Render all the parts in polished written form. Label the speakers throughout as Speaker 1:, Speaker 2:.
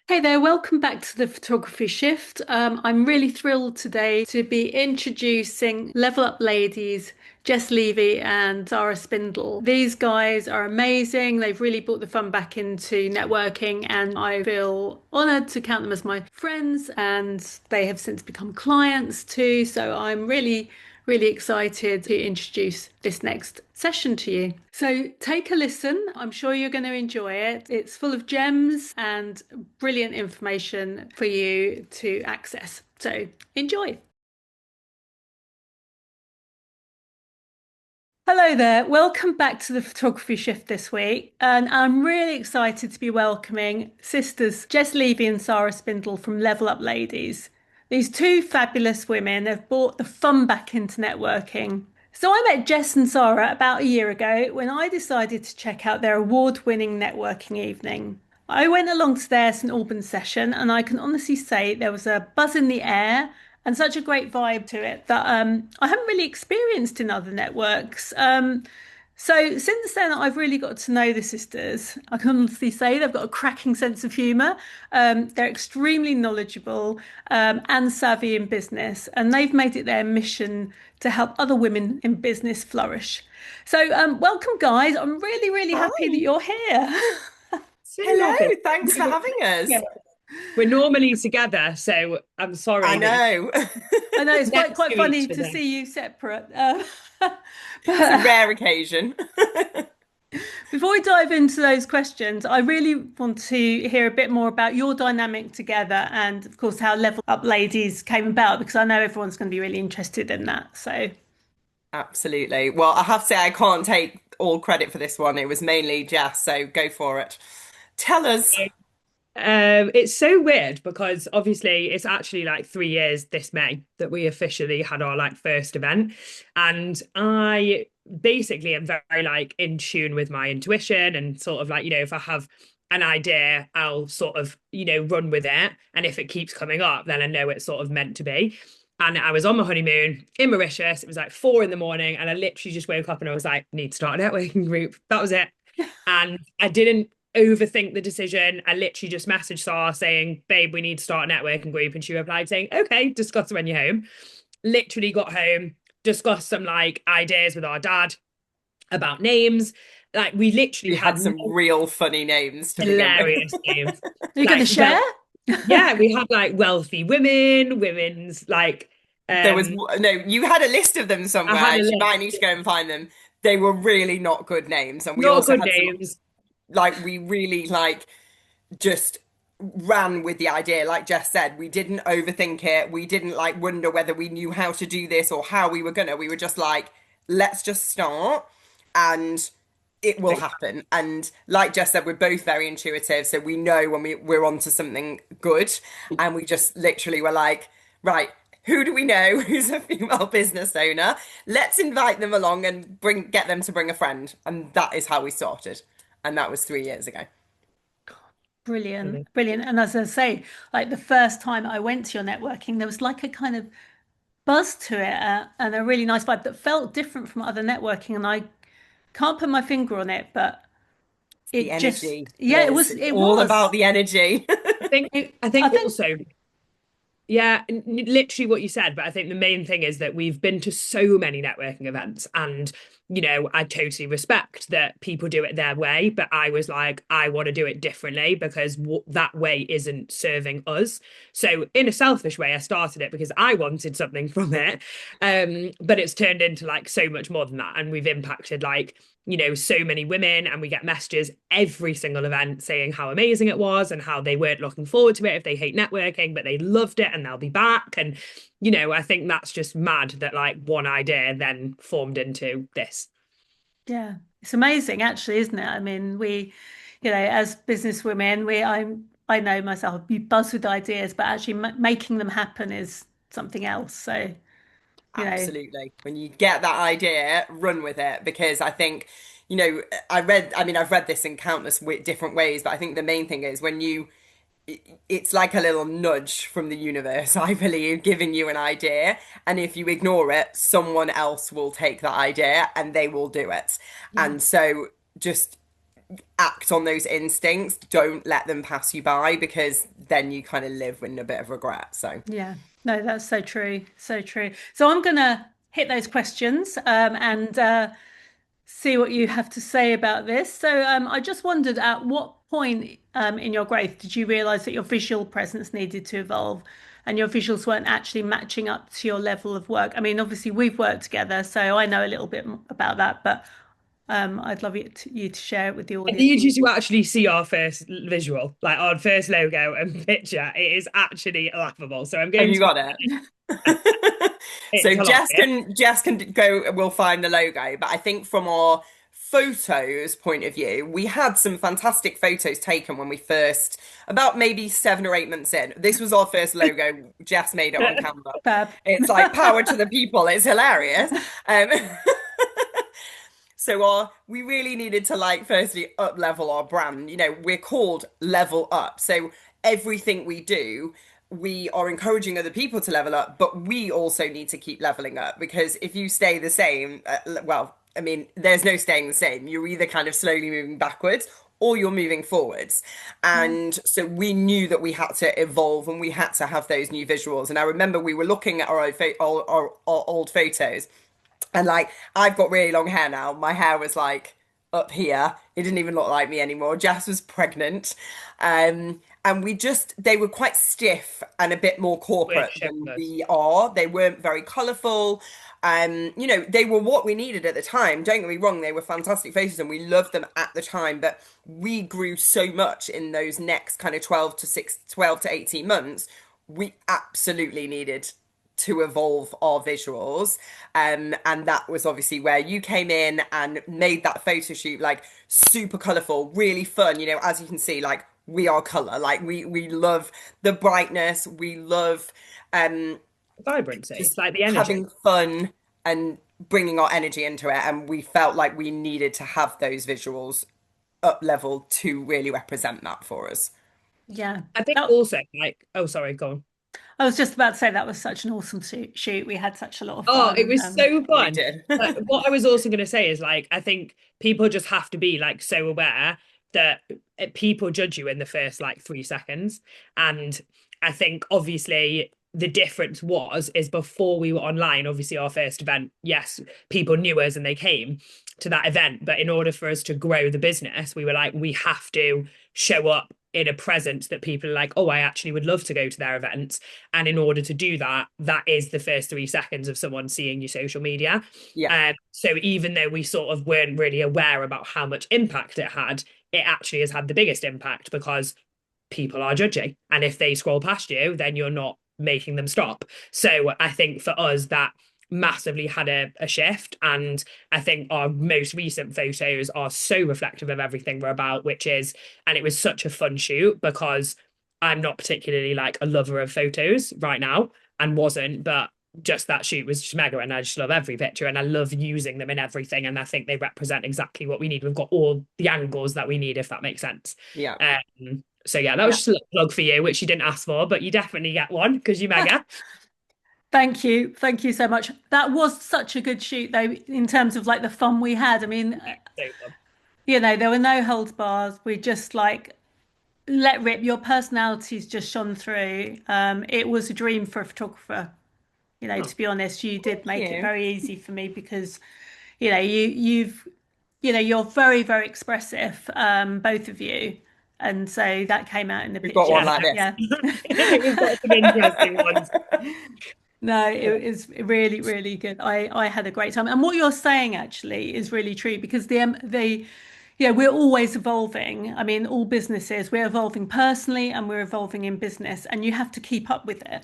Speaker 1: Hey there, welcome back to the Photography Shift. I'm really thrilled today to be introducing Level Up Ladies, Jess Levy and Sara Spindle. These guys are amazing. They've really brought the fun back into networking, and I feel honoured to count them as my friends. And they have since become clients too. So I'm really excited to introduce this next session to you. So take a listen. I'm sure you're going to enjoy it. It's full of gems and brilliant information for you to access. So enjoy. Hello there. Welcome back to the Photography Shift this week. And I'm really excited to be welcoming sisters Jess Levy and Sara Spindle from Level Up Ladies. These two fabulous women have brought the fun back into networking. So I met Jess and Sara about a year ago when I decided to check out their award-winning networking evening. I went along to their St Albans session, and I can honestly say there was a buzz in the air and such a great vibe to it that I haven't really experienced in other networks. So since then, I've really got to know the sisters. I can honestly say they've got a cracking sense of humour. They're extremely knowledgeable and savvy in business, and they've made it their mission to help other women in business flourish. So, welcome, guys. I'm really happy that
Speaker 2: Hi.
Speaker 1: you're here.
Speaker 3: So lovely.
Speaker 2: Hello. Thanks for having
Speaker 3: Yeah.
Speaker 2: us.
Speaker 3: We're normally together, so I'm
Speaker 2: I
Speaker 3: sorry that
Speaker 2: know.
Speaker 1: I know it's quite
Speaker 3: next
Speaker 1: quite
Speaker 3: to each
Speaker 1: funny to
Speaker 3: other.
Speaker 1: see you separate.
Speaker 2: It's a
Speaker 1: But
Speaker 2: rare occasion.
Speaker 1: before we dive into those questions, I really want to hear a bit more about your dynamic together and, of course, how Level Up Ladies came about, because I know everyone's going to be really interested in that. So,
Speaker 2: Absolutely. Well, I have to say I can't take all credit for this one. It was mainly Jess, so go for it. Tell us.
Speaker 3: It's so weird because obviously it's actually like 3 years this May that we officially had our like first event. And I basically am very like in tune with my intuition and sort of like, if I have an idea, I'll sort of, run with it. And if it keeps coming up, then I know it's sort of meant to be. And I was on my honeymoon in Mauritius. It was like 4 in the morning, and I literally just woke up and I was like, need to start a networking group. That was it. And I didn't overthink the decision. I literally just messaged Sara saying, babe, we need to start a networking group. And she replied saying, okay, discuss it when you're home. Literally got home, discussed some like ideas with our dad about names. Like we literally
Speaker 2: We had
Speaker 3: had
Speaker 2: some
Speaker 3: no
Speaker 2: real funny names to begin with.
Speaker 3: hilarious names.
Speaker 1: are you going to
Speaker 3: Like, well,
Speaker 1: share?
Speaker 3: yeah, we had like wealthy women, women's like
Speaker 2: There was
Speaker 3: um
Speaker 2: no, you had a list of them
Speaker 3: I had
Speaker 2: somewhere.
Speaker 3: a
Speaker 2: You might
Speaker 3: list.
Speaker 2: need to go and find them. They were really not good names. And we
Speaker 3: Not
Speaker 2: also
Speaker 3: good
Speaker 2: had some,
Speaker 3: names.
Speaker 2: like, we really like just ran with the idea. Like Jess said, we didn't overthink it. We didn't like wonder whether we knew how to do this or how we were gonna. We were just like, let's just start and it will happen. And like Jess said, we're both very intuitive, so we know when we're onto something good. And we just literally were like, right, who do we know who's a female business owner? Let's invite them along and get them to bring a friend. And that is how we started. And that was 3 years ago.
Speaker 1: Brilliant. And as I say, like the first time I went to your networking, there was like a kind of buzz to it and a really nice vibe that felt different from other networking. And I can't put my finger on it, but
Speaker 2: The
Speaker 1: it just,
Speaker 2: energy,
Speaker 1: yeah, it
Speaker 2: Liz.
Speaker 1: was,
Speaker 2: It's
Speaker 1: it
Speaker 2: all about
Speaker 1: was.
Speaker 2: the energy.
Speaker 3: I think
Speaker 1: It,
Speaker 3: I
Speaker 1: I
Speaker 3: think
Speaker 1: think,
Speaker 3: also, yeah, literally what you said, but I think the main thing is that we've been to so many networking events, and I totally respect that people do it their way, but I was like, I want to do it differently because that way isn't serving us. So in a selfish way, I started it because I wanted something from it. But it's turned into like so much more than that, and we've impacted like so many women, and we get messages every single event saying how amazing it was and how they weren't looking forward to it if they hate networking, but they loved it and they'll be back. And, I think that's just mad that like one idea then formed into this.
Speaker 1: yeah, it's amazing actually, isn't it? I mean, as business women, I know myself, we buzz with ideas, but actually making them happen is something else. So, you know,
Speaker 2: Absolutely. When you get that idea, run with it because I think, I've read this in countless different ways, but I think the main thing is it's like a little nudge from the universe, I believe, giving you an idea. And if you ignore it, someone else will take that idea and they will do it.
Speaker 1: yeah.
Speaker 2: And so just act on those instincts. Don't let them pass you by because then you kind of live in a bit of regret. So
Speaker 1: Yeah, no, that's so true, so true. So I'm gonna hit those questions and see what you have to say about this. So I just wondered, at what point in your growth did you realize that your visual presence needed to evolve and your visuals weren't actually matching up to your level of work? I mean, obviously we've worked together, so I know a little bit about that, but I'd love you to share it with the
Speaker 3: I
Speaker 1: audience.
Speaker 3: need you to actually see our first visual, like our first logo and picture. It is actually laughable. So I'm
Speaker 2: have
Speaker 3: going
Speaker 2: you
Speaker 3: to,
Speaker 2: got it?
Speaker 3: it's
Speaker 2: So
Speaker 3: hilarious.
Speaker 2: Jess can go, we'll find the logo, but I think from our photos point of view, we had some fantastic photos taken when we first, about maybe 7 or 8 months in. This was our first logo. Jess made it on Canva.
Speaker 1: Fab.
Speaker 2: It's like power to the people. It's hilarious. Um, So we really needed to like firstly up level our brand. You know, we're called Level Up. So everything we do, we are encouraging other people to level up, but we also need to keep leveling up because if you stay the same, well, I mean, there's no staying the same. You're either kind of slowly moving backwards or you're moving forwards.
Speaker 1: Yeah.
Speaker 2: And so we knew that we had to evolve and we had to have those new visuals. And I remember we were looking at our old photos and like, I've got really long hair now. My hair was like up here. It didn't even look like me anymore. Jess was pregnant. And they were quite stiff and a bit more
Speaker 3: We're
Speaker 2: corporate than
Speaker 3: shiftless.
Speaker 2: we are. They weren't very colourful. You know, they were what we needed at the time. Don't get me wrong, they were fantastic faces and we loved them at the time. But we grew so much in those next kind of 12 to 18 months. We absolutely needed to evolve our visuals. And that was obviously where you came in and made that photo shoot like super colourful, really fun. You know, as you can see, like we are colour. Like we love the brightness, we love
Speaker 3: Vibrancy. It's
Speaker 2: just
Speaker 3: like the energy.
Speaker 2: having fun and bringing our energy into it. And we felt like we needed to have those visuals up level to really represent that for us.
Speaker 1: Yeah.
Speaker 3: I think
Speaker 1: That,
Speaker 3: also like, oh, sorry, go on.
Speaker 1: I was just about to say that was such an awesome shoot. We had such a lot of
Speaker 3: Oh, it
Speaker 1: fun.
Speaker 3: was so
Speaker 2: We
Speaker 3: fun.
Speaker 2: did.
Speaker 3: But what I was also going to say is like, I think people just have to be like so aware that people judge you in the first like 3 seconds. And I think obviously the difference is before we were online, obviously our first event, yes, people knew us and they came to that event. But in order for us to grow the business, we were like, we have to show up in a presence that people are like, oh, I actually would love to go to their events. And in order to do that, that is the first 3 seconds of someone seeing your social media.
Speaker 2: Yeah.
Speaker 3: So even though we sort of weren't really aware about how much impact it had, it actually has had the biggest impact because people are judging. And if they scroll past you, then you're not making them stop. So I think for us, that massively had a shift. And I think our most recent photos are so reflective of everything we're about, which is, and it was such a fun shoot because I'm not particularly like a lover of photos right now and wasn't, but just that shoot was just mega and I just love every picture and I love using them in everything and I think they represent exactly what we need. We've got all the angles that we need, if that makes sense.
Speaker 2: Yeah.
Speaker 3: So yeah, that was just a little plug for you, which you didn't ask for, but you definitely get one because you mega.
Speaker 1: Thank you. Thank you so much. That was such a good shoot, though, in terms of like the fun we had. I mean,
Speaker 3: So fun.
Speaker 1: there were no holds bars. We just like let rip. Your personalities just shone through. It was a dream for a photographer.
Speaker 3: Oh,
Speaker 1: To be honest, you
Speaker 2: Thank
Speaker 1: did make it
Speaker 2: you.
Speaker 1: very easy for me because, you're very, very expressive, both of you. And so that came out in the
Speaker 2: We've got one
Speaker 3: yeah,
Speaker 1: pictures.
Speaker 2: like this.
Speaker 1: Yeah.
Speaker 3: we've got some interesting ones.
Speaker 1: No, it is really, really good. I had a great time. And what you're saying actually is really true because we're always evolving. I mean, all businesses, we're evolving personally and we're evolving in business, and you have to keep up with it.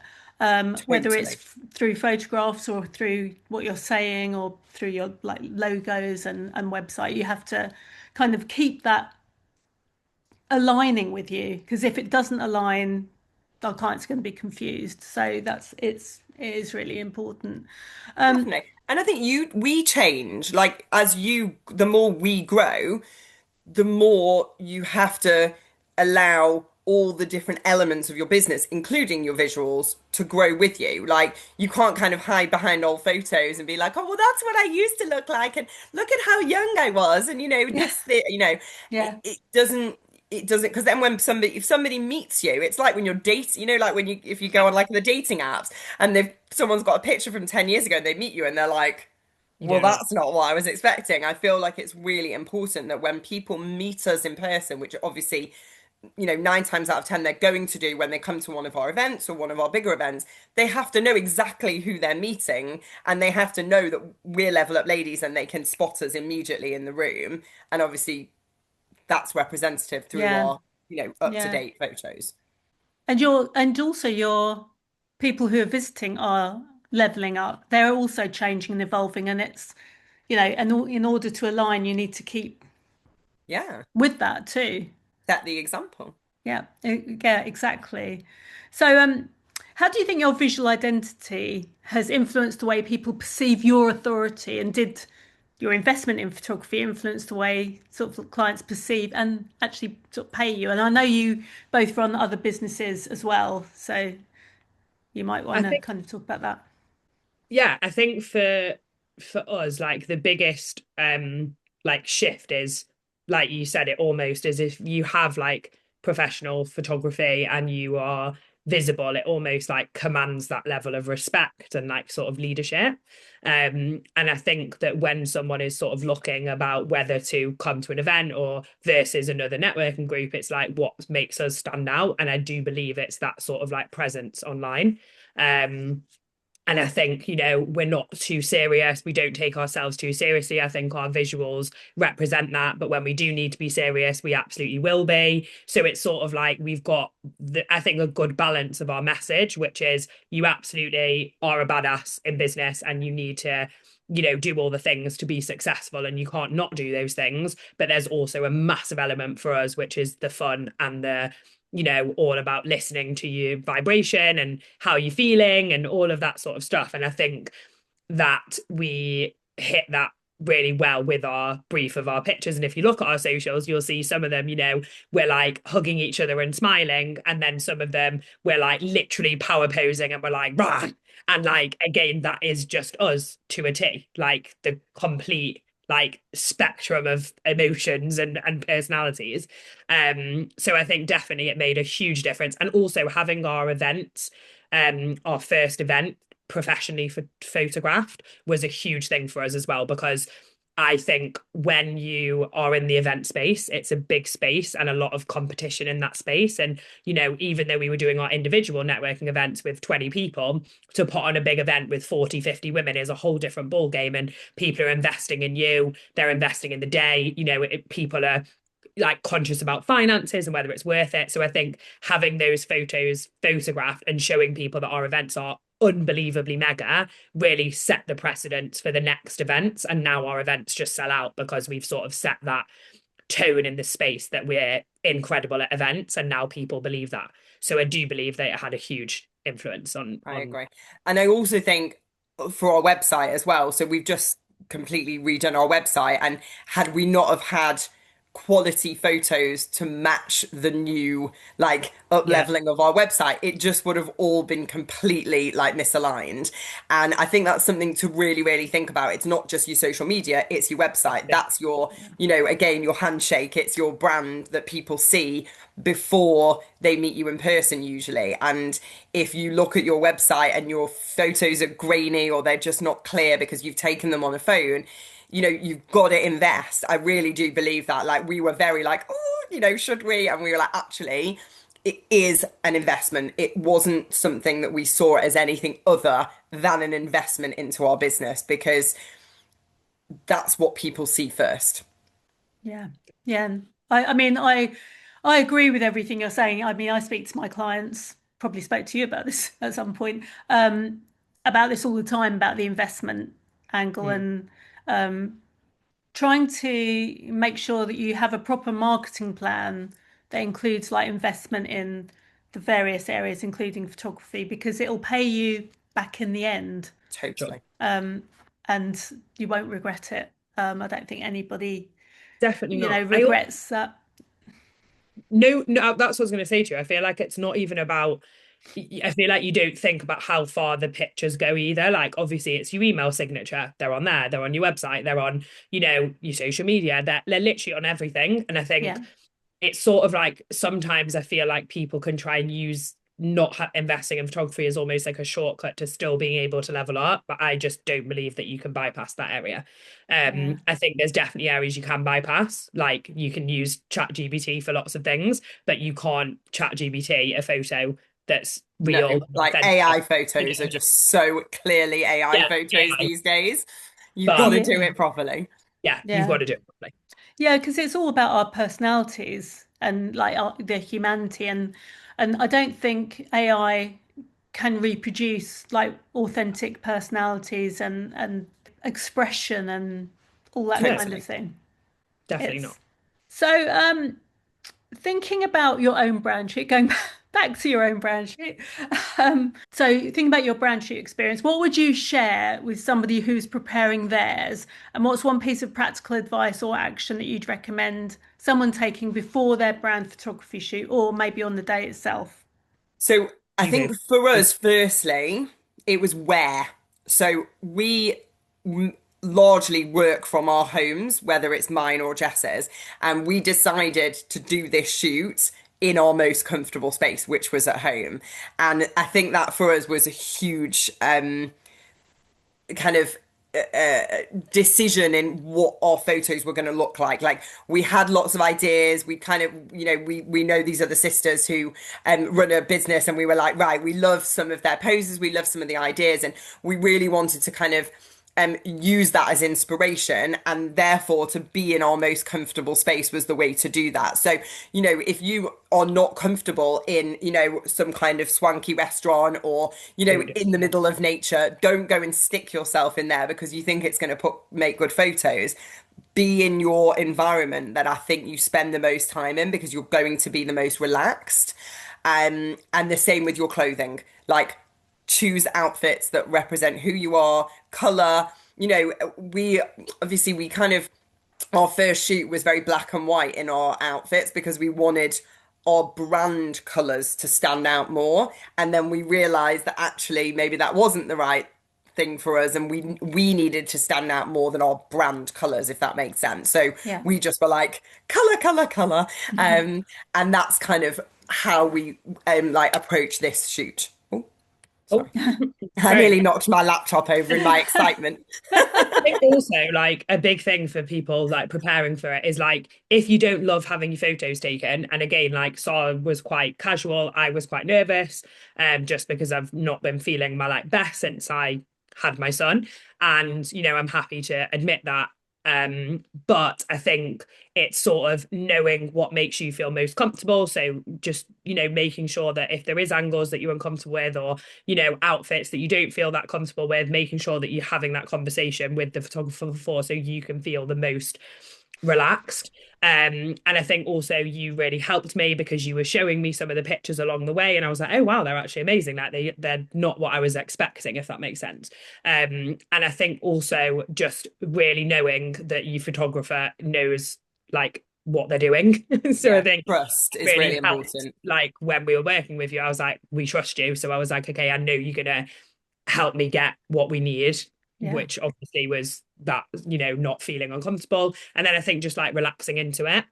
Speaker 1: Whether it's
Speaker 2: Totally.
Speaker 1: through photographs or through what you're saying or through your like logos and website, you have to kind of keep that aligning with you because if it doesn't align, our client's going to be confused. So it is really important. Um,
Speaker 2: Definitely. And I think we change, like the more we grow, the more you have to allow all the different elements of your business, including your visuals, to grow with you. Like you can't kind of hide behind old photos and be like, oh, well, that's what I used to look like, and look at how young I was, and
Speaker 1: yeah,
Speaker 2: this,
Speaker 1: yeah,
Speaker 2: it doesn't. it doesn't, because then when somebody if somebody meets you, it's like when you're dating, like when you if you go on like the dating apps and they've someone's got a picture from 10 years ago and they meet you and they're like,
Speaker 3: You
Speaker 2: well,
Speaker 3: don't know.
Speaker 2: that's not what I was expecting. I feel like it's really important that when people meet us in person, which obviously, 9 times out of 10 they're going to do when they come to one of our events or one of our bigger events, they have to know exactly who they're meeting and they have to know that we're Level Up Ladies and they can spot us immediately in the room. And obviously that's representative through
Speaker 1: Yeah,
Speaker 2: our, up to
Speaker 1: yeah.
Speaker 2: date photos.
Speaker 1: And also your people who are visiting are leveling up. They're also changing and evolving, and it's, and in order to align, you need to keep
Speaker 2: Yeah,
Speaker 1: with that too.
Speaker 2: set the example.
Speaker 1: Yeah, yeah, exactly. So, how do you think your visual identity has influenced the way people perceive your authority, and did your investment in photography influence the way sort of clients perceive and actually sort of pay you? And I know you both run other businesses as well, so you might
Speaker 3: I
Speaker 1: want to
Speaker 3: think
Speaker 1: kind of talk about that.
Speaker 3: yeah, I think for us, like the biggest like shift is, like you said, it almost as if you have like professional photography and you are visible, it almost like commands that level of respect and like sort of leadership. And I think that when someone is sort of looking about whether to come to an event or versus another networking group, it's like what makes us stand out. And I do believe it's that sort of like presence online. Um, and I think, we're not too serious. We don't take ourselves too seriously. I think our visuals represent that. But when we do need to be serious, we absolutely will be. So it's sort of like we've got, I think, a good balance of our message, which is you absolutely are a badass in business and you need to, do all the things to be successful and you can't not do those things. But there's also a massive element for us, which is the fun and the all about listening to your vibration and how you're feeling and all of that sort of stuff. And I think that we hit that really well with our brief of our pictures. And if you look at our socials, you'll see some of them, we're like hugging each other and smiling. And then some of them we're like literally power posing and we're like, rah. And like, again, that is just us to a T, like the complete like spectrum of emotions and personalities. So I think definitely it made a huge difference. And also having our events, our first event professionally photographed was a huge thing for us as well, because I think when you are in the event space, it's a big space and a lot of competition in that space. And, even though we were doing our individual networking events with 20 people, to put on a big event with 40, 50 women is a whole different ball game. And people are investing in you, they're investing in the day, people are like conscious about finances and whether it's worth it. So I think having those photos photographed and showing people that our events are unbelievably mega really set the precedent for the next events. And now our events just sell out because we've sort of set that tone in the space that we're incredible at events. And now people believe that. So I do believe that it had a huge influence
Speaker 2: I
Speaker 3: on
Speaker 2: agree. And I also think for our website as well, so we've just completely redone our website, and had we not have had quality photos to match the new like up
Speaker 3: yeah.
Speaker 2: leveling of our website, it just would have all been completely like misaligned. And I think that's something to really, really think about. It's not just your social media, it's your website.
Speaker 3: Yeah.
Speaker 2: That's your, again, your handshake, it's your brand that people see before they meet you in person usually. And if you look at your website and your photos are grainy or they're just not clear because you've taken them on a phone, you've got to invest. I really do believe that. Like we were very like, oh, should we? And we were like, actually, it is an investment. It wasn't something that we saw as anything other than an investment into our business, because that's what people see first.
Speaker 1: Yeah, yeah. I mean, I agree with everything you're saying. I mean, I speak to my clients, probably spoke to you about this at some point, about this all the time, about the investment angle
Speaker 3: Mm,
Speaker 1: and trying to make sure that you have a proper marketing plan that includes like investment in the various areas, including photography, because it'll pay you back in the end,
Speaker 3: sure.
Speaker 2: Totally.
Speaker 1: and you won't regret it. I don't think anybody,
Speaker 3: Definitely not.
Speaker 1: regrets that.
Speaker 3: No, no, that's what I was going to say to you. I feel like it's not even about, I feel like you don't think about how far the pictures go either. Like, obviously, it's your email signature. They're on there. They're on your website. They're on, your social media. They're literally on everything. And I think
Speaker 1: Yeah,
Speaker 3: it's sort of like sometimes I feel like people can try and use not investing in photography as almost like a shortcut to still being able to level up, but I just don't believe that you can bypass that area.
Speaker 1: Yeah.
Speaker 3: I think there's definitely areas you can bypass, like you can use ChatGPT for lots of things, but you can't ChatGPT a photo that's
Speaker 2: No,
Speaker 3: real and
Speaker 2: like
Speaker 3: authentic.
Speaker 2: AI photos are just so clearly AI
Speaker 3: Yeah,
Speaker 2: photos
Speaker 3: AI,
Speaker 2: these days. You've got
Speaker 3: but
Speaker 2: to do
Speaker 1: Yeah.
Speaker 2: it properly.
Speaker 3: yeah, you've got
Speaker 1: Yeah.
Speaker 3: to do it properly.
Speaker 1: Yeah, because it's all about our personalities and like the humanity, and I don't think AI can reproduce like authentic personalities and expression and all that
Speaker 3: No,
Speaker 1: kind of
Speaker 2: Totally.
Speaker 1: thing.
Speaker 3: definitely not.
Speaker 1: It's so thinking about your own brand shoot, going back to your own brand shoot. So thinking about your brand shoot experience, what would you share with somebody who's preparing theirs? And what's one piece of practical advice or action that you'd recommend someone taking before their brand photography shoot or maybe on the day itself?
Speaker 2: So I
Speaker 3: You
Speaker 2: think
Speaker 3: go.
Speaker 2: for us, firstly, it was where. So we largely work from our homes, whether it's mine or Jess's, and we decided to do this shoot in our most comfortable space, which was at home. And I think that for us was a huge kind of decision in what our photos were going to look like. Like we had lots of ideas. We kind of, we know these other sisters who run a business, and we were like, right, we love some of their poses, we love some of the ideas, and we really wanted to kind of use that as inspiration, and therefore to be in our most comfortable space was the way to do that. So, if you are not comfortable in, some kind of swanky restaurant or,
Speaker 3: Don't do
Speaker 2: in the middle of nature, don't go and stick yourself in there because you think it's going to make good photos. Be in your environment that I think you spend the most time in because you're going to be the most relaxed. And the same with your clothing. Like, choose outfits that represent who you are, color. We obviously we kind of our first shoot was very black and white in our outfits because we wanted our brand colors to stand out more. And then we realized that actually maybe that wasn't the right thing for us, and we needed to stand out more than our brand colors, if that makes sense. So
Speaker 1: Yeah.
Speaker 2: we just were like color, color, color. And that's kind of how we like approach this shoot. Oh,
Speaker 3: Oh,
Speaker 2: sorry. I
Speaker 3: sorry.
Speaker 2: nearly knocked my laptop over in my excitement.
Speaker 3: I think also like a big thing for people like preparing for it is like if you don't love having your photos taken, and again, like Sara was quite casual, I was quite nervous, just because I've not been feeling my like best since I had my son. And I'm happy to admit that. But I think it's sort of knowing what makes you feel most comfortable. So just, making sure that if there is angles that you're uncomfortable with, or outfits that you don't feel that comfortable with, making sure that you're having that conversation with the photographer before so you can feel the most relaxed. And I think also you really helped me because you were showing me some of the pictures along the way, and I was like, oh wow, they're actually amazing. Like they're not what I was expecting, if that makes sense. And I think also just really knowing that your photographer knows like what they're doing. So I
Speaker 2: Yeah,
Speaker 3: think
Speaker 2: trust is really
Speaker 3: really helped.
Speaker 2: important.
Speaker 3: Like when we were working with you, I was like, we trust you. So I was like, okay, I know you're gonna help me get what we need,
Speaker 1: Yeah.
Speaker 3: which obviously was that, not feeling uncomfortable. And then I think just like relaxing into it,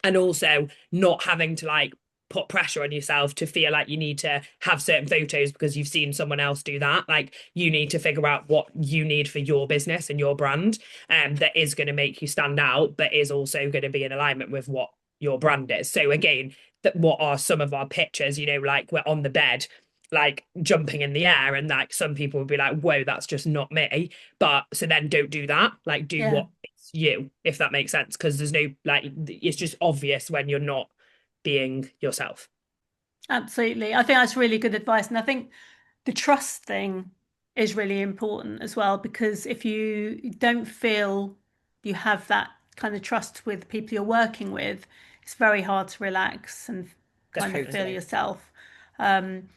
Speaker 3: and also not having to like put pressure on yourself to feel like you need to have certain photos because you've seen someone else do that. Like you need to figure out what you need for your business and your brand, that is going to make you stand out, but is also going to be in alignment with what your brand is. So again, that what are some of our pictures, like we're on the bed like jumping in the air, and like some people would be like, whoa, that's just not me. But so then don't do that, like do
Speaker 1: Yeah.
Speaker 3: what it's you, if that makes sense, because there's no like it's just obvious when you're not being yourself.
Speaker 1: Absolutely. I think that's really good advice. And I think the trust thing is really important as well, because if you don't feel you have that kind of trust with people you're working with, it's very hard to relax and kind of feel
Speaker 3: Definitely.
Speaker 2: Totally.
Speaker 1: yourself. Um,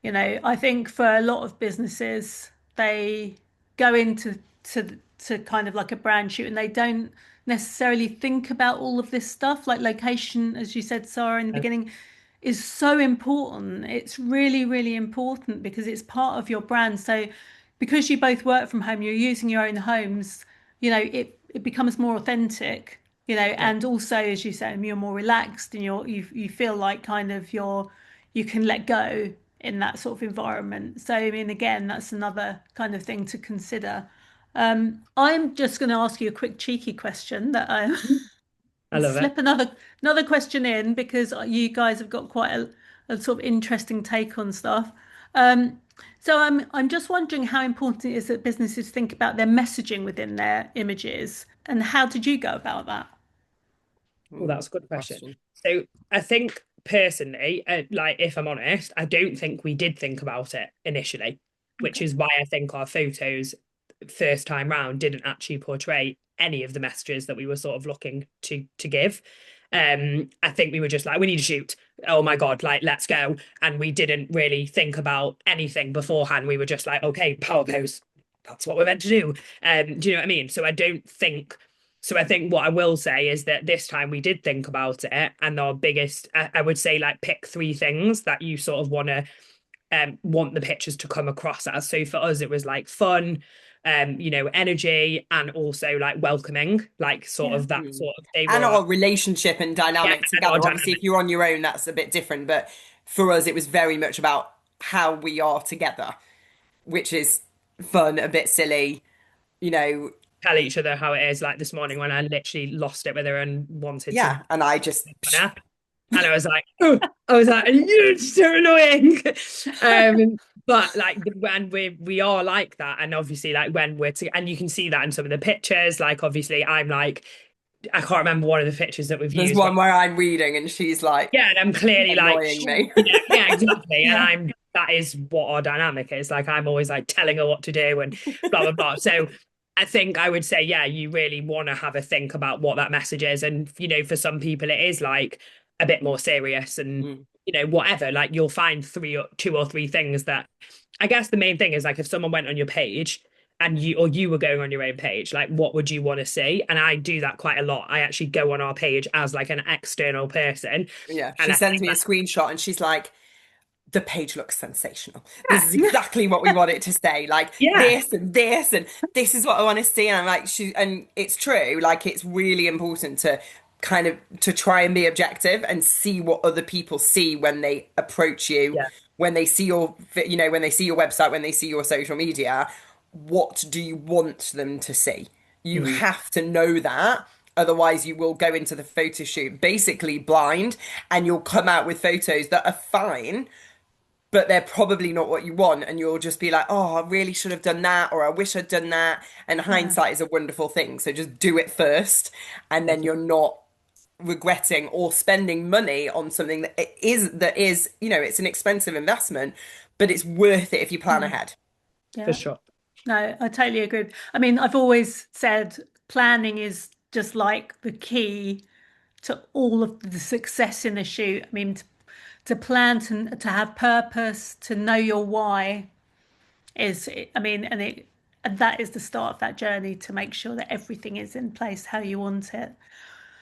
Speaker 1: I think for a lot of businesses, they go into to kind of like a brand shoot and they don't necessarily think about all of this stuff. Like location, as you said, Sarah, in the beginning, is so important. It's really, really important because it's part of your brand. So because you both work from home, you're using your own homes, it becomes more authentic.
Speaker 3: Yeah.
Speaker 1: and also as you say, you're more relaxed and you feel like kind of you can let go in that sort of environment. So I mean, again, that's another kind of thing to consider. I'm just going to ask you a quick cheeky question that I
Speaker 3: I love it.
Speaker 1: slip another question in because you guys have got quite a sort of interesting take on stuff. Um, so I'm just wondering how important it is that businesses think about their messaging within their images, and how did you go about that?
Speaker 3: Well, that's a good
Speaker 2: Good
Speaker 3: question.
Speaker 2: question.
Speaker 3: So I think personally, like if I'm honest, I don't think we did think about it initially, which
Speaker 1: Okay.
Speaker 3: is why I think our photos first time round didn't actually portray any of the messages that we were sort of looking to give. I think we were just like, we need to shoot. Oh my God, like let's go. And we didn't really think about anything beforehand. We were just like, okay, power pose. That's what we're meant to do. Do you know what I mean? So I think what I will say is that this time we did think about it, and our biggest, I would say, like pick three things that you sort of want the pictures to come across as. So for us, it was like fun, energy, and also like welcoming, like sort
Speaker 1: Yeah.
Speaker 3: of that
Speaker 2: Mm.
Speaker 3: sort of they
Speaker 2: And
Speaker 3: were
Speaker 2: our relationship and
Speaker 3: yeah,
Speaker 2: dynamic
Speaker 3: and our
Speaker 2: together. Obviously, if
Speaker 3: dynamic.
Speaker 2: you're on your own, that's a bit different. But for us, it was very much about how we are together, which is fun, a bit silly, you know.
Speaker 3: Tell each other how it is. Like this morning when I literally lost it with her and wanted to
Speaker 2: Yeah. And I just,
Speaker 3: and I was like, oh, I was like, you're so annoying. But like when we are like that, and obviously like when we're to, and you can see that in some of the pictures. Like obviously, I'm like, I can't remember one of the pictures that we've
Speaker 2: there's
Speaker 3: used, but
Speaker 2: one where I'm reading and she's like
Speaker 3: yeah, and I'm clearly like,
Speaker 2: annoying me.
Speaker 3: yeah, exactly. And
Speaker 1: Yeah.
Speaker 3: that is what our dynamic is. Like, I'm always like telling her what to do and blah, blah, blah. So I think I would say, yeah, you really want to have a think about what that message is. And, for some people, it is like a bit more serious and,
Speaker 2: Mm.
Speaker 3: whatever. Like, you'll find two or three things that I guess the main thing is like if someone went on your page and you were going on your own page, like what would you want to see? And I do that quite a lot. I actually go on our page as like an external person.
Speaker 2: Yeah.
Speaker 3: And
Speaker 2: She
Speaker 3: I
Speaker 2: sends
Speaker 3: think
Speaker 2: me a
Speaker 3: that,
Speaker 2: screenshot and she's like, the page looks sensational. This is
Speaker 1: Yeah.
Speaker 2: exactly what we want it to say. Like
Speaker 3: yeah,
Speaker 2: this and this and this is what I want to see. And I'm like, and it's true. Like it's really important to kind of to try and be objective and see what other people see when they approach you,
Speaker 3: yeah,
Speaker 2: when they see when they see your website, when they see your social media. What do you want them to see? You
Speaker 3: mm,
Speaker 2: have to know that. Otherwise, you will go into the photo shoot basically blind and you'll come out with photos that are fine, but they're probably not what you want. And you'll just be like, oh, I really should have done that, or I wish I'd done that. And
Speaker 1: Yeah.
Speaker 2: hindsight is a wonderful thing. So just do it first, and then you're not regretting or spending money on something that is, it's an expensive investment, but it's worth it if you plan
Speaker 1: Mm.
Speaker 2: ahead.
Speaker 3: for
Speaker 1: Yeah.
Speaker 3: sure.
Speaker 1: No, I totally agree. I mean, I've always said planning is just like the key to all of the success in a shoot. I mean, to plan, to have purpose, to know your why is, I mean, and that is the start of that journey to make sure that everything is in place how you want it.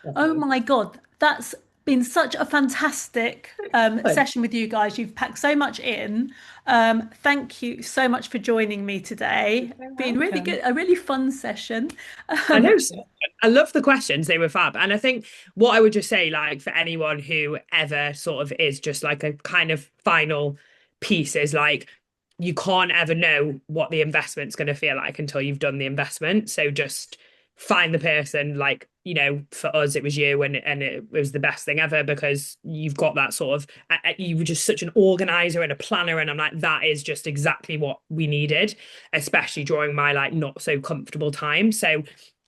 Speaker 1: Oh
Speaker 3: Definitely.
Speaker 1: my God, that's been such a fantastic
Speaker 3: Good.
Speaker 1: session with you guys. You've packed so much in. Thank you so much for joining me
Speaker 2: You're
Speaker 1: today.
Speaker 2: very
Speaker 1: Been really good,
Speaker 2: welcome.
Speaker 1: a really fun session.
Speaker 3: I
Speaker 1: Um,
Speaker 3: know. I love the questions. They were fab. And I think what I would just say, like, for anyone who ever sort of is just like a kind of final piece, is like, you can't ever know what the investment's going to feel like until you've done the investment. So just find the person, like, for us, it was you, and it was the best thing ever because you've got that sort of, you were just such an organizer and a planner. And I'm like, that is just exactly what we needed, especially during my like not so comfortable time. So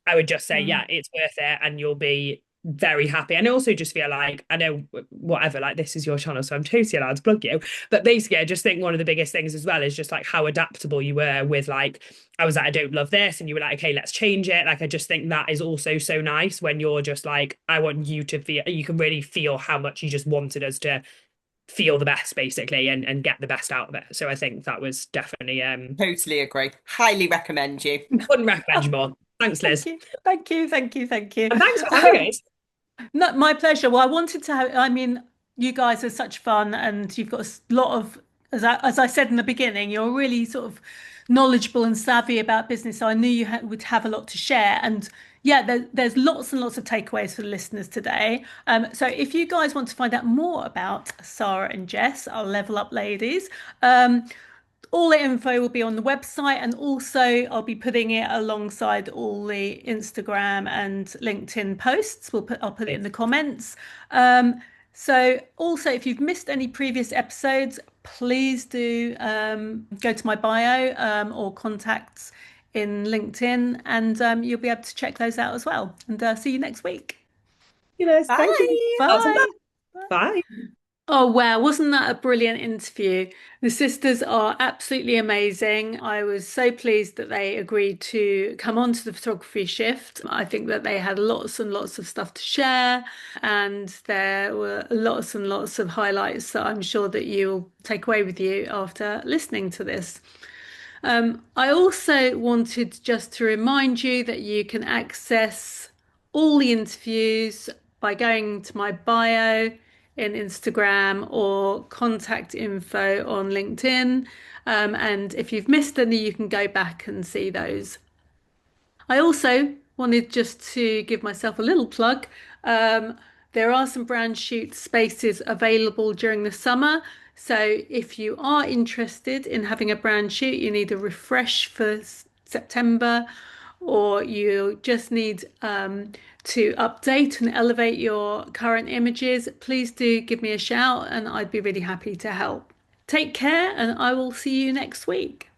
Speaker 3: I would just say,
Speaker 1: mm,
Speaker 3: yeah, it's worth it and you'll be very happy. And I also just feel like, I know whatever, like this is your channel, so I'm totally allowed to plug you. But basically, I just think one of the biggest things as well is just like how adaptable you were with like, I was like, I don't love this. And you were like, okay, let's change it. Like, I just think that is also so nice when you're just like, I want you to feel, you can really feel how much you just wanted us to feel the best basically and get the best out of it. So I think that was definitely
Speaker 2: Totally agree. Highly recommend you.
Speaker 3: couldn't recommend you more. Thanks,
Speaker 1: thank
Speaker 3: Liz.
Speaker 1: you, thank you, thank you, thank you.
Speaker 3: And thanks for having us.
Speaker 1: No, my pleasure. Well, I wanted to have, I mean, you guys are such fun and you've got a lot of, as I said in the beginning, you're really sort of knowledgeable and savvy about business. So I knew you would have a lot to share. And Yeah, there's lots and lots of takeaways for the listeners today. So if you guys want to find out more about Sarah and Jess, our Level Up ladies, all the info will be on the website, and also I'll be putting it alongside all the Instagram and LinkedIn posts. I'll put it in the comments. So also, if you've missed any previous episodes, please do go to my bio or contacts in LinkedIn, and you'll be able to check those out as well. And see you next week.
Speaker 3: Thank you.
Speaker 2: Bye.
Speaker 3: Lots of
Speaker 1: Bye.
Speaker 3: love. Bye.
Speaker 1: Oh, wow. Wasn't that a brilliant interview? The sisters are absolutely amazing. I was so pleased that they agreed to come on to the photography shift. I think that they had lots and lots of stuff to share, and there were lots and lots of highlights that I'm sure that you'll take away with you after listening to this. I also wanted just to remind you that you can access all the interviews by going to my bio in Instagram or contact info on LinkedIn. And if you've missed any, you can go back and see those. I also wanted just to give myself a little plug. Um, there are some brand shoot spaces available during the summer. So if you are interested in having a brand shoot, you need a refresh for September, or you just need to update and elevate your current images, please do give me a shout and I'd be really happy to help. Take care, and I will see you next week.